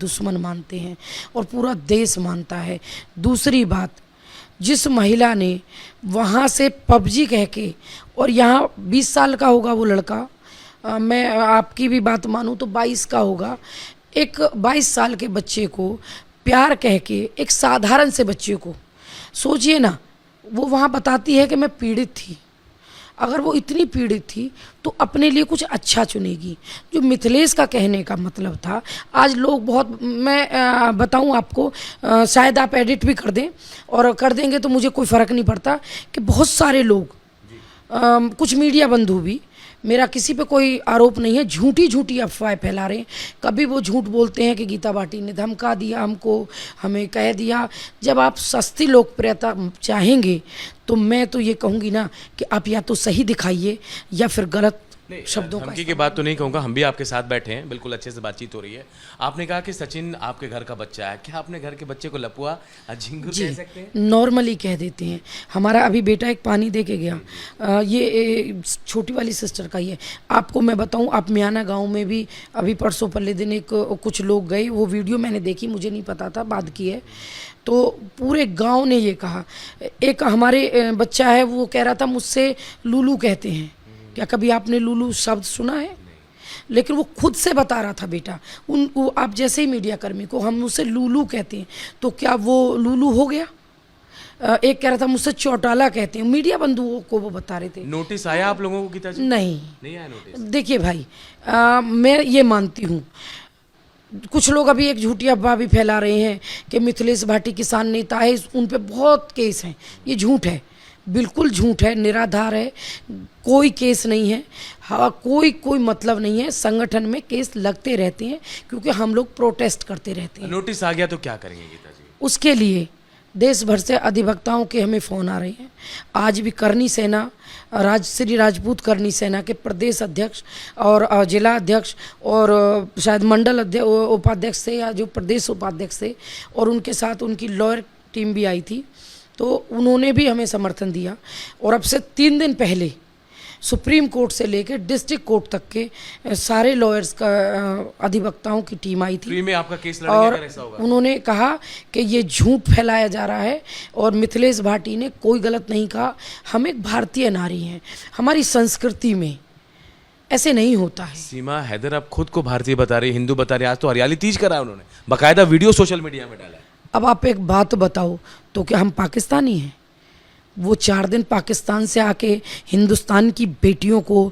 दुश्मन मानते हैं और पूरा देश मानता है। दूसरी बात, जिस महिला ने वहाँ से पबजी कह के, और यहाँ 20 साल का होगा वो लड़का, मैं आपकी भी बात मानूँ तो 22 का होगा, एक 22 साल के बच्चे को प्यार कह के, एक साधारण से बच्चे को, सोचिए ना, वो वहाँ बताती है कि मैं पीड़ित थी। अगर वो इतनी पीड़ित थी तो अपने लिए कुछ अच्छा चुनेगी। जो मिथिलेश का कहने का मतलब था, आज लोग बहुत, मैं बताऊं आपको, शायद आप एडिट भी कर दें, और कर देंगे तो मुझे कोई फ़र्क नहीं पड़ता, कि बहुत सारे लोग, कुछ मीडिया बंधु भी, मेरा किसी पे कोई आरोप नहीं है, झूठी झूठी अफवाहें फैला रहे हैं। कभी वो झूठ बोलते हैं कि गीता भाटी ने धमका दिया हमको, हमें कह दिया। जब आप सस्ती लोकप्रियता चाहेंगे तो मैं तो ये कहूँगी ना कि आप या तो सही दिखाइए या फिर गलत शब्दों का। धमकी की बात तो नहीं कहूँगा, हम भी आपके साथ बैठे हैं, बिल्कुल अच्छे से बातचीत हो रही है। आपने कहा कि सचिन आपके घर का बच्चा है, क्या अपने घर के बच्चे को लपुआ झिंगुर कह सकते हैं? नॉर्मली कह देते हैं। हमारा अभी बेटा एक पानी दे के गया, ये छोटी वाली सिस्टर का ही है। आपको मैं बताऊं, आप मियाना गांव में भी अभी परसों पहले दिन एक कुछ लोग गए, वो वीडियो मैंने देखी, मुझे नहीं पता था, बाद की है, तो पूरे गांव ने ये कहा। एक हमारे बच्चा है, वो कह रहा था मुझसे लूलू कहते हैं, क्या कभी आपने लूलू शब्द सुना है? लेकिन वो खुद से बता रहा था, बेटा वो आप जैसे ही मीडिया कर्मी को हम उसे लूलू कहते हैं, तो क्या वो लूलू हो गया? एक कह रहा था मुझसे चौटाला कहते हैं, मीडिया बंधुओं को वो बता रहे थे। नोटिस आया आप लोगों को गीता जी? नहीं आया नोटिस। देखिए भाई, मैं ये मानती हूँ, कुछ लोग अभी एक झूठी अफवाह भी फैला रहे हैं कि मिथिलेश भाटी किसान नेता है, उन पे बहुत केस हैं। ये झूठ है, बिल्कुल झूठ है, निराधार है, कोई केस नहीं है। हाँ, कोई मतलब नहीं है। संगठन में केस लगते रहते हैं क्योंकि हम लोग प्रोटेस्ट करते रहते हैं। नोटिस आ गया तो क्या करेंगे गीता जी? उसके लिए देश भर से अधिवक्ताओं के हमें फ़ोन आ रहे हैं। आज भी करनी सेना, श्री राजपूत करनी सेना के प्रदेश अध्यक्ष और जिला अध्यक्ष और शायद मंडल उपाध्यक्ष से, या जो प्रदेश उपाध्यक्ष थे, और उनके साथ उनकी लॉयर टीम भी आई थी, तो उन्होंने भी हमें समर्थन दिया। और अब से 3 दिन पहले सुप्रीम कोर्ट से लेकर डिस्ट्रिक्ट कोर्ट तक के सारे लॉयर्स का अधिवक्ताओं की टीम आई थी। फ्री में आपका केस लड़ेंगे और अगर ऐसा होगा? उन्होंने कहा कि ये झूठ फैलाया जा रहा है, और मिथिलेश भाटी ने कोई गलत नहीं कहा। हम एक भारतीय नारी हैं, हमारी संस्कृति में ऐसे नहीं होता है। सीमा हैदर अब खुद को भारतीय बता रही, हिंदू बता रही। आज तो हरियाली तीज करा है उन्होंने, बाकायदा वीडियो सोशल मीडिया में डाला है। अब आप एक बात बताओ, तो क्या हम पाकिस्तानी हैं? वो 4 दिन पाकिस्तान से आके हिंदुस्तान की बेटियों को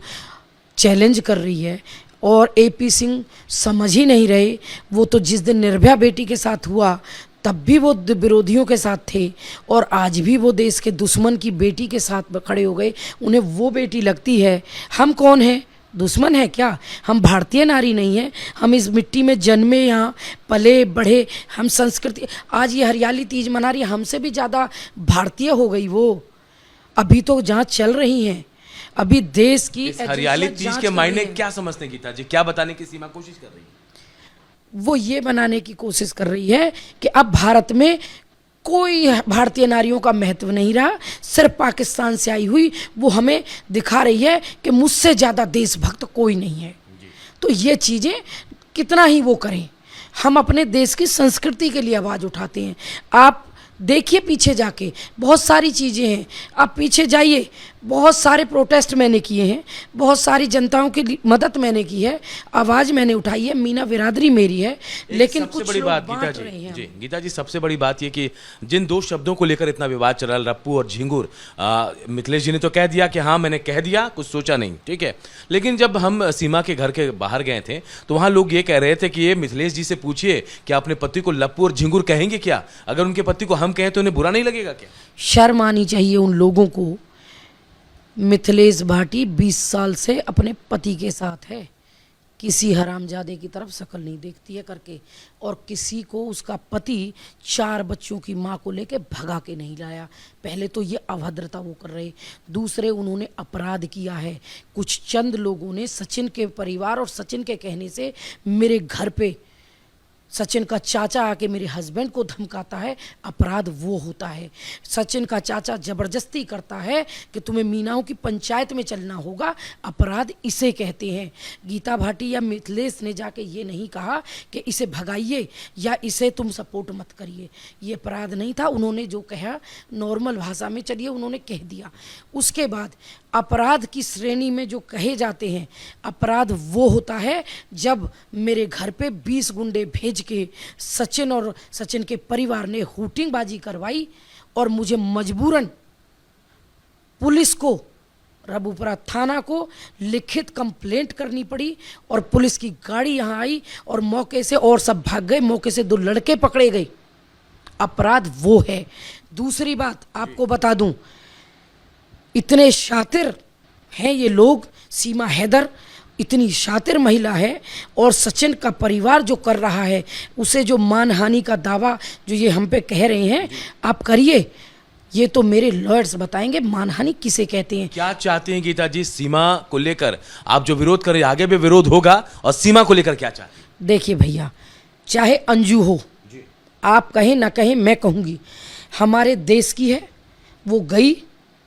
चैलेंज कर रही है, और AP सिंह समझ ही नहीं रहे। वो तो जिस दिन निर्भया बेटी के साथ हुआ तब भी वो विरोधियों के साथ थे, और आज भी वो देश के दुश्मन की बेटी के साथ खड़े हो गए। उन्हें वो बेटी लगती है। हम कौन हैं? दुश्मन है क्या? हम भारतीय नारी नहीं हैं? हम इस मिट्टी में जन्मे, यहाँ पले बढ़े, हम संस्कृति। आज ये हरियाली तीज मना रही है, हमसे भी ज़्यादा भारतीय हो गई वो। अभी तो जांच चल रही है, अभी देश की हरियाली तीज के मायने क्या समझते हैं गीता जी? क्या बताने की सीमा कोशिश कर रही है? वो ये बनाने की कोशिश कर रही है कि अब भारत में कोई भारतीय नारियों का महत्व नहीं रहा, सिर्फ पाकिस्तान से आई हुई वो हमें दिखा रही है कि मुझसे ज़्यादा देशभक्त कोई नहीं है। तो ये चीज़ें कितना ही वो करें, हम अपने देश की संस्कृति के लिए आवाज़ उठाते हैं। आप देखिए पीछे जाके बहुत सारी चीज़ें हैं, आप पीछे जाइए, बहुत सारे प्रोटेस्ट मैंने किए हैं, बहुत सारी जनताओं की मदद मैंने की है, आवाज़ मैंने उठाई है, मीना बिरादरी मेरी है। लेकिन सबसे कुछ बड़ी लोग बात बांट गीता रहे हैं। जी, गीता जी, सबसे बड़ी बात ये कि जिन 2 शब्दों को लेकर इतना विवाद चल रहा है, रप्पू और झिंगुर, मिथिलेश जी ने तो कह दिया कि हाँ मैंने कह दिया, कुछ सोचा नहीं, ठीक है। लेकिन जब हम सीमा के घर के बाहर गए थे तो वहाँ लोग ये कह रहे थे कि ये मिथिलेश जी से पूछिए कि अपने पति को लप्पू और झिंगुर कहेंगे क्या? अगर उनके पति को हम कहें तो उन्हें बुरा नहीं लगेगा क्या? शर्म आनी चाहिए उन लोगों को। मिथिलेश भाटी 20 साल से अपने पति के साथ है, किसी हरामजादे की तरफ शक्ल नहीं देखती है करके, और किसी को उसका पति 4 बच्चों की माँ को लेके भगा के नहीं लाया। पहले तो ये अभद्रता वो कर रहे, दूसरे उन्होंने अपराध किया है। कुछ चंद लोगों ने सचिन के परिवार और सचिन के कहने से मेरे घर पे सचिन का चाचा आके मेरे हस्बैंड को धमकाता है, अपराध वो होता है। सचिन का चाचा जबरदस्ती करता है कि तुम्हें मीनाओं की पंचायत में चलना होगा, अपराध इसे कहते हैं। गीता भाटी या मिथिलेश ने जाके ये नहीं कहा कि इसे भगाइए या इसे तुम सपोर्ट मत करिए, ये अपराध नहीं था। उन्होंने जो कहा नॉर्मल भाषा में चलिए उन्होंने कह दिया। उसके बाद अपराध की श्रेणी में जो कहे जाते हैं, अपराध वो होता है जब मेरे घर पे 20 गुंडे भेज के सचिन और सचिन के परिवार ने हूटिंगबाजी करवाई और मुझे मजबूरन पुलिस को, रबूपुरा थाना को लिखित कंप्लेंट करनी पड़ी और पुलिस की गाड़ी यहाँ आई और मौके से और सब भाग गए, मौके से 2 लड़के पकड़े गए। अपराध वो है। दूसरी बात आपको बता दूं, इतने शातिर हैं ये लोग, सीमा हैदर इतनी शातिर महिला है और सचिन का परिवार जो कर रहा है उसे जो मानहानि का दावा जो ये हम पे कह रहे हैं, आप करिए, ये तो मेरे लॉयर्स बताएंगे मानहानि किसे कहते हैं। क्या चाहते हैं गीता जी सीमा को लेकर? आप जो विरोध कर रहे हैं आगे भी विरोध होगा, और सीमा को लेकर क्या चाहते हैं? देखिए भैया, चाहे अंजू हो, आप कहें ना कहें, मैं कहूँगी हमारे देश की है, वो गई,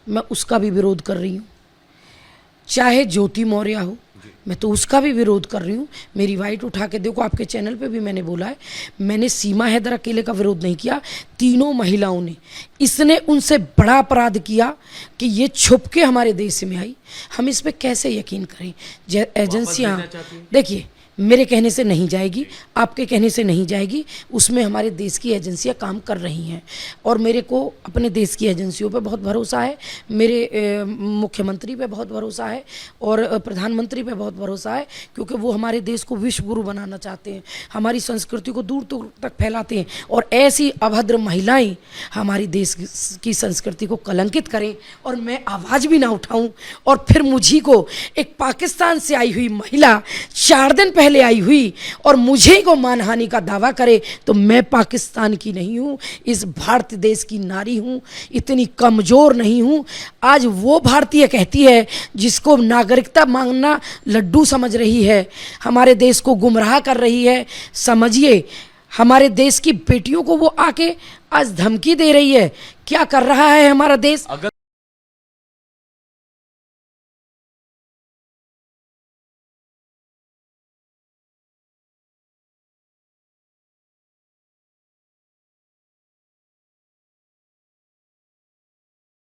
मैं उसका भी विरोध कर रही हूँ। चाहे ज्योति मौर्य हो, मैं तो उसका भी विरोध कर रही हूँ। मेरी वाइट उठा के देखो, आपके चैनल पे भी मैंने बोला है, मैंने सीमा हैदर अकेले का विरोध नहीं किया, तीनों महिलाओं ने। इसने उनसे बड़ा अपराध किया कि ये छुप के हमारे देश में आई। हम इस पे कैसे यकीन करें? एजेंसियाँ, देखिए मेरे कहने से नहीं जाएगी, आपके कहने से नहीं जाएगी, उसमें हमारे देश की एजेंसियां काम कर रही हैं और मेरे को अपने देश की एजेंसियों पे बहुत भरोसा है, मेरे मुख्यमंत्री पे बहुत भरोसा है और प्रधानमंत्री पे बहुत भरोसा है, क्योंकि वो हमारे देश को विश्व गुरु बनाना चाहते हैं, हमारी संस्कृति को दूर दूर तक फैलाते हैं। और ऐसी अभद्र महिलाएं हमारी देश की संस्कृति को कलंकित करें और मैं आवाज़ भी ना उठाऊं और फिर मुझी को एक पाकिस्तान से आई हुई महिला 4 दिन पहले आई हुई और मुझे को मानहानि का दावा करे, तो मैं पाकिस्तान की नहीं हूँ, इस भारत देश की नारी हूँ, इतनी कमज़ोर नहीं हूँ। आज वो भारतीय कहती है जिसको नागरिकता मांगना लड्डू समझ रही है, हमारे देश को गुमराह कर रही है। समझिए, हमारे देश की बेटियों को वो आके आज धमकी दे रही है। क्या कर रहा है हमारा देश?